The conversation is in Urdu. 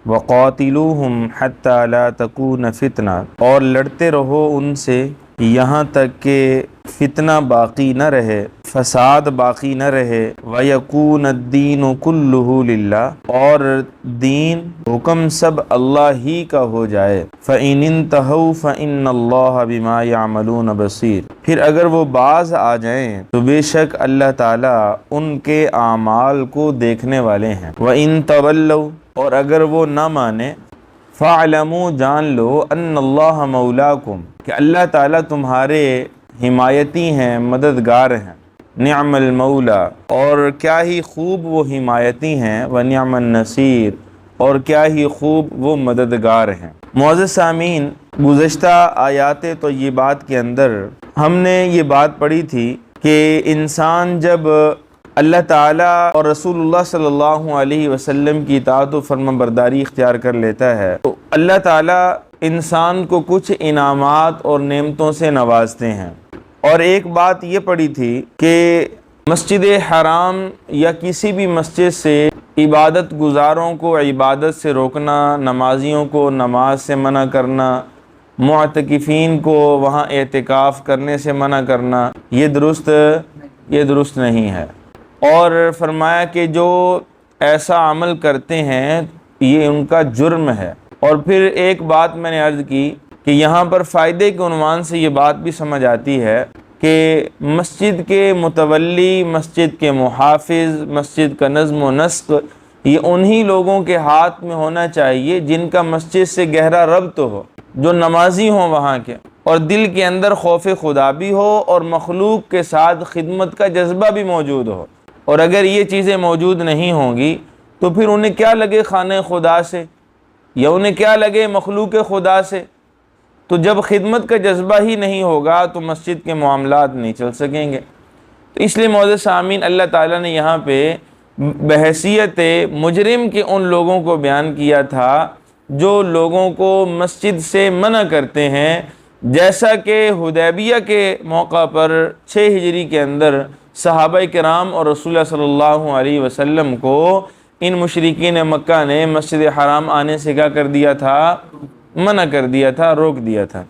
وقاتلوہم حتی لا تکون فتنہ، اور لڑتے رہو ان سے یہاں تک کہ فتنہ باقی نہ رہے، فساد باقی نہ رہے، وَيَكُونَ الدِّينُ كُلُّهُ لِلَّهِ، اور دین حکم سب اللہ ہی کا ہو جائے۔ فَإِنِ انْتَهَوْا فَإِنَّ اللَّهَ بِمَا يَعْمَلُونَ بَصِيرٌ، پھر اگر وہ باز آ جائیں تو بے شک اللہ تعالیٰ ان کے اعمال کو دیکھنے والے ہیں۔ وَإِن تَوَلَّوْا، اور اگر وہ نہ مانے، فَاعْلَمُوا، جان لو، ان اللہ مولاکم، کہ اللہ تعالیٰ تمہارے حمایتی ہیں، مددگار ہیں۔ نعم المولا، اور کیا ہی خوب وہ حمایتی ہیں، ونعم النصیر، اور کیا ہی خوب وہ مددگار ہیں۔ معزز سامعین، گزشتہ آیات طیبات کے اندر ہم نے یہ بات پڑھی تھی کہ انسان جب اللہ تعالیٰ اور رسول اللہ صلی اللہ علیہ وسلم کی اطاعت و فرما برداری اختیار کر لیتا ہے تو اللہ تعالیٰ انسان کو کچھ انعامات اور نعمتوں سے نوازتے ہیں۔ اور ایک بات یہ پڑھی تھی کہ مسجد حرام یا کسی بھی مسجد سے عبادت گزاروں کو عبادت سے روکنا، نمازیوں کو نماز سے منع کرنا، معتکفین کو وہاں اعتکاف کرنے سے منع کرنا، یہ درست نہیں ہے۔ اور فرمایا کہ جو ایسا عمل کرتے ہیں یہ ان کا جرم ہے۔ اور پھر ایک بات میں نے عرض کی کہ یہاں پر فائدے کے عنوان سے یہ بات بھی سمجھ آتی ہے کہ مسجد کے متولی، مسجد کے محافظ، مسجد کا نظم و نسق، یہ انہی لوگوں کے ہاتھ میں ہونا چاہیے جن کا مسجد سے گہرا ربط ہو، جو نمازی ہوں وہاں کے، اور دل کے اندر خوف خدا بھی ہو اور مخلوق کے ساتھ خدمت کا جذبہ بھی موجود ہو۔ اور اگر یہ چیزیں موجود نہیں ہوں گی تو پھر انہیں کیا لگے خانہ خدا سے، یا انہیں کیا لگے مخلوق خدا سے؟ تو جب خدمت کا جذبہ ہی نہیں ہوگا تو مسجد کے معاملات نہیں چل سکیں گے۔ تو اس لیے معزز سامعین، اللہ تعالیٰ نے یہاں پہ بحیثیت مجرم کے ان لوگوں کو بیان کیا تھا جو لوگوں کو مسجد سے منع کرتے ہیں، جیسا کہ حدیبیہ کے موقع پر 6 ہجری کے اندر صحابہ کرام اور رسول اللہ صلی اللہ علیہ وسلم کو ان مشرکین مکہ نے مسجد حرام آنے سے کیا کر دیا تھا؟ منع کر دیا تھا، روک دیا تھا۔